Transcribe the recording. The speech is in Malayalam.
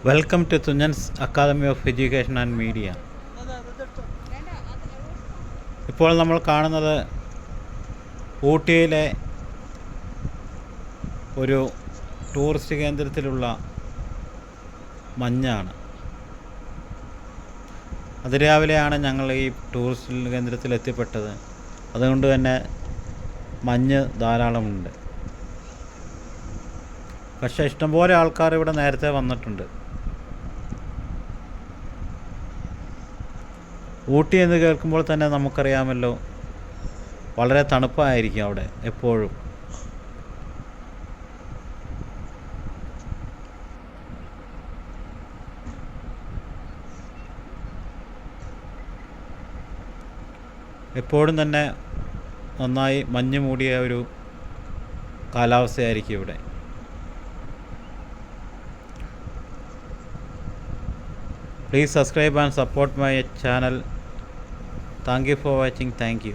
Welcome to Thunchan's academy of education and media. ഇപ്പോൾ നമ്മൾ കാണുന്നത് ഊട്ടിയിലെ ഒരു ടൂറിസ്റ്റ് കേന്ദ്രത്തിലുള്ള മഞ്ഞാണ്. അതിരാവിലെയാണ് ഞങ്ങൾ ഈ ടൂറിസ്റ്റ് കേന്ദ്രത്തിൽ എത്തിപ്പെട്ടത്. അതുകൊണ്ട് തന്നെ മഞ്ഞ് ധാരാളമുണ്ട്. പക്ഷേ ഇഷ്ടംപോലെ ആൾക്കാർ ഇവിടെ നേരത്തെ വന്നിട്ടുണ്ട്. ഊട്ടി എന്ന് കേൾക്കുമ്പോൾ തന്നെ നമുക്കറിയാമല്ലോ, വളരെ തണുപ്പായിരിക്കും അവിടെ എപ്പോഴും. എപ്പോഴും തന്നെ നന്നായി മഞ്ഞ് മൂടിയ ഒരു കാലാവസ്ഥയായിരിക്കും ഇവിടെ. Please subscribe and support my channel. Thank you for watching. Thank you.